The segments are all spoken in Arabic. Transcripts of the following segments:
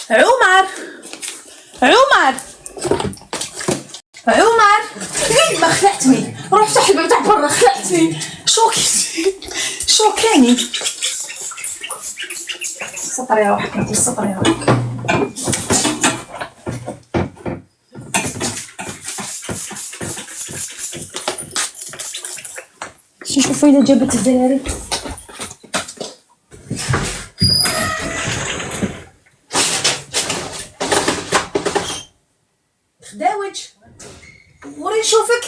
عمر عمر عمر، ما خلعتني، روح افتح الباب تاع برا، خلعتني. شو كاني؟ سطري روحك انتي، سطري روحك. نشوفوا اذا جابت الدراري. خداوج وري نشوفك.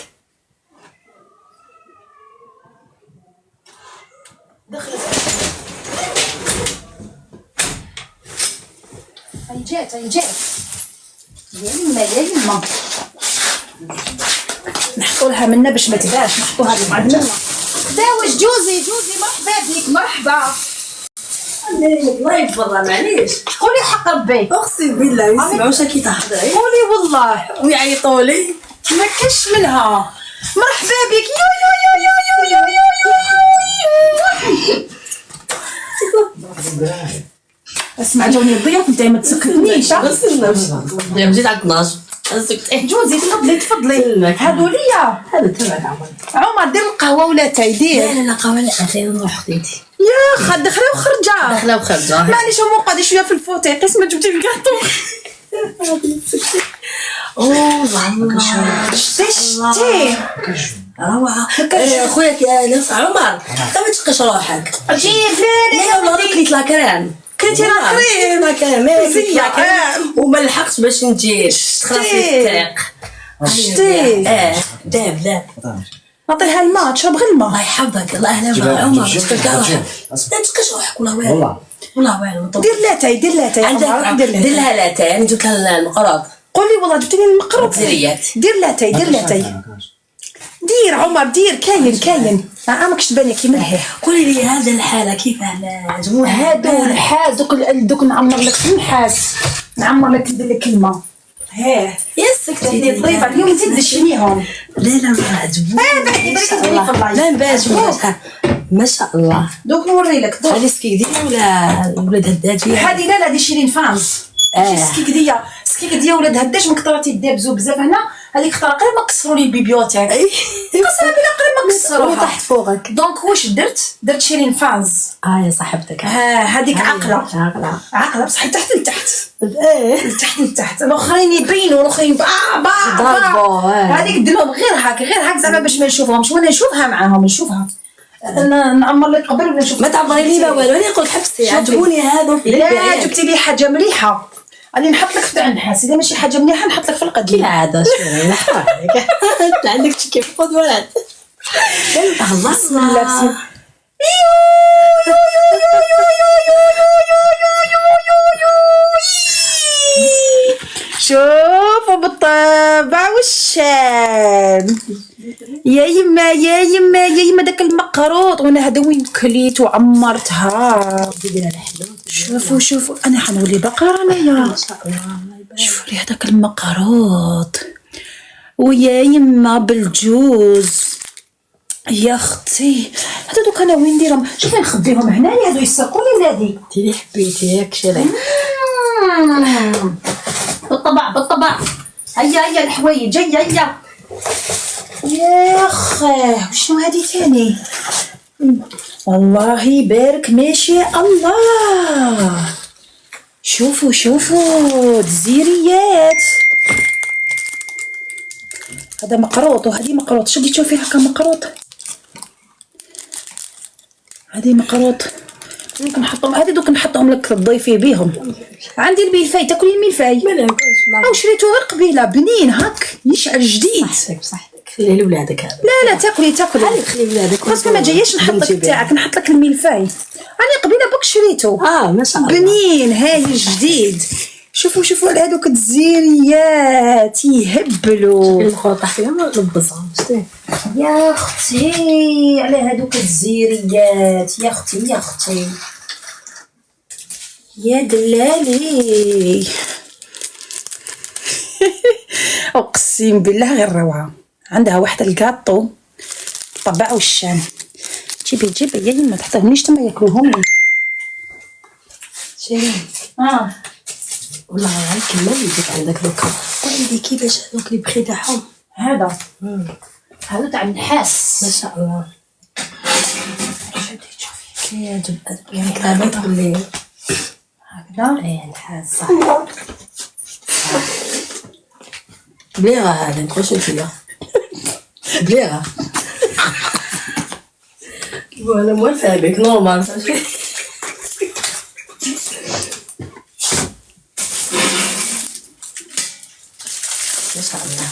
دخلت هاي جات يا يما نحطولها منا باش ما تباش، نحطوها بعد منا. خداوج جوزي مرحبا بك، مرحبا. الله يفضل معليش، قولي حق ربي، اقسم بالله يسمعوش كي تهضري. قولي والله ويعيطوا لي ما كاش منها. مرحبا بك. يو اسمع جوني الضياف انت ما تسكتنيش. بس جيت على 12 جوزي تفضلي هادو ليا. هذا تبعك عمر دير القهوه ولا تاي دير. لا قهوه لا عافيه نروح خديتي يا خا دخله وخرجه معليش هو قاعد شويه في الفوتي قسمه جبتي الكاطو. والله شتي روعه خويا يا ناس عمر انت ما تشقش روحك. جيب لا والله كليت لاكريم كليتي لاكريم وما لحقتش باش نجي خلاص الطريق. شتي داب نعطيها الماء تشرب غير الماء. الله يحفظك. الله يهلا عمر تشقش روحك، لا تشقش روحك ولا والو والله والو. دير لاتاي دير لها لاتاي. انا جبت لها المقراض. قولي والله جبت لي المقرط. دير لاتاي دير عمر دير. كاين ماكش تباني كيما قولي لي هذا الحاله كيف علاج؟ هادو الحاس دوك نعمر لك في النحاس، نعمر لك ندير لك الماء. يا سكتي طريفه اليوم انت تدشنيهم. لا ما عجبوني. لا باش ما شاء الله. دوك نوري لك هذه سكيك ولا ولاد هداد؟ هذه لا دي شيرين فانز. سكيك ديال ولاد هداش من كثرات يدابزو بزاف هنا. هذيك خطره قريب ما كسروا لي البيبيوتيك. قسما بالله قريب ما كسروها. طاحت فوقك. دونك واش درت شيرين فانز. يا صاحبتك. هذيك عقله بصح تحت لتحت. لتحت الاخرين يبينوا الاخرين هذيك ديرهم غير هاك زعما باش ما نشوفهمش ولا نشوفها معاهم نشوفها. نعمر لك قبل ولا نشوف. ما تعمري لي ما والو. انا نقول حبسي عجبوني هذو. لا جبتي لي حاجه مليحه راني نحط لك في النحاس. اذا ماشي حاجه مليحه نحط لك في القديم كالعاده. شنو عليك انت عندك شي كيف قدوات. الله بسم الله. شوفوا بالطبع والشام. يا يما داك المقروط وانا هذا وين كليت وعمرتها. شوفوا انا حنولي بقره انايا. ما شاء الله. شوفوا لي هذاك المقروط ويا يما بالجوز. يا اختي هذا دوك انا وين نديرهم؟ شوفي نخبيهم هنايا هذو يسرقوني ولادي. ديري حبيتي ياك شري بالطبع. هيا الحوايج هيا. يا اخي وشنو هذه ثاني؟ الله يبارك ما شاء الله. شوفوا الزيريات. هذا مقروط وهذه مقروط. شو بدي تشوفي هكا مقروط؟ هذه مقروط دوك نحطهم. هذه دوك نحطهم لك تضيفي بيهم. عندي الملفاي تاكلي الملفاي؟ ما ناكلش. او شريتو غير قبيله بنين هاك يشعل جديد. صحتك خليه لولادك هذا. لا تاكلي خلي ولادك باسكو ما جاياش نحط لك تاعك نحط لك الملفاي. انا قبيله بك شريتو ما شاء الله بنين هاي جديد. شوفوا على هذوك الزيريات يهبلوا. الخوطه فيهم لبزهم. يا اختي على هذوك الزيريات يا اختي يا دلالي. اقسم بالله غير روعه. عندها واحد الكاطو طبع والشام. جيبي يا يما تحطيهمليش تما ياكلوهم لي. شيرين والله غير كمل يجيك عندك دوكا. وعندي كيفاش هذوك لي بخي تاعهم هذا هذا تاع النحاس ما شاء الله. كي يعجب يعني كتابات بالليل هكذا. ايه نحاس صح. بليغة هذا نخش فيها بليغة. وانا موافقة بك نورمال. ما شاء الله.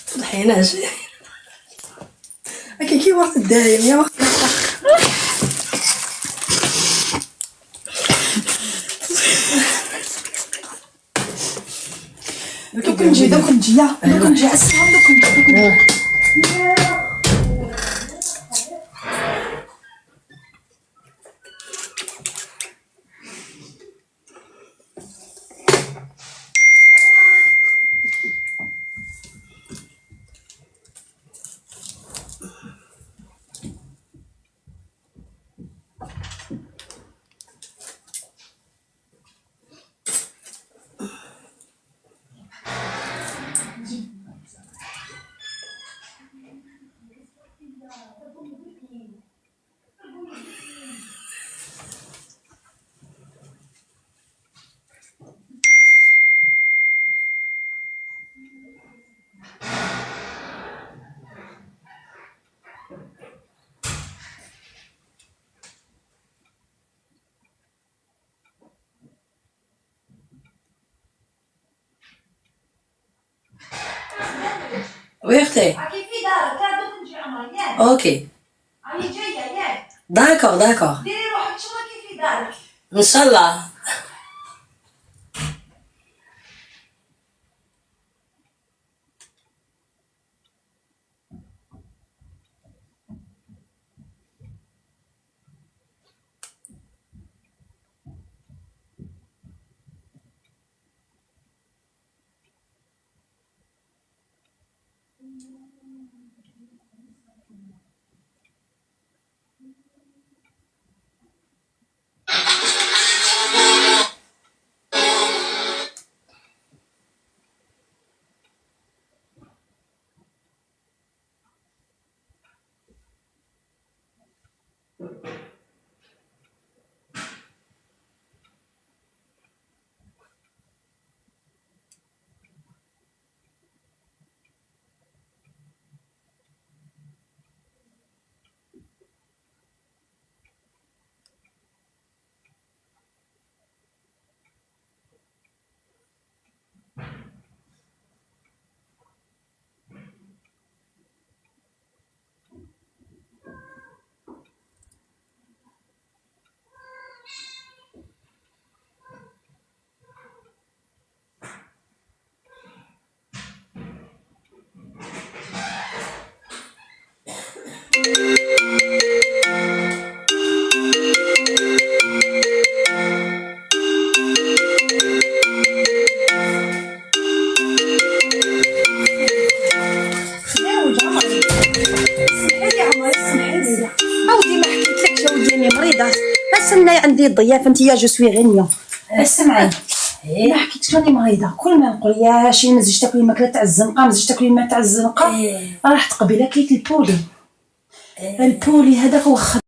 فضحيناش هكا كي وقت الدايم يا وقت دوك نجي دوك نجي دوك نجي على السلام دوك نجي. وي اختي كيف في دارك دوك نجي عمري ياك. اوكي راني جايه ياك. داكور داكور ديري روحك شغل كيف في دارك. ان شاء الله. استنى عندي الضيافه انت يا جو سوي غنيه. اسمعي ما حكيتش راني مريضه، كل ما نقول يا شي مزيج تاكلي الماكله تاع الزنقه مزيج تاكلي الماء تاع الزنقه راح تقبلها كيت البولي. البولي هذاك واخا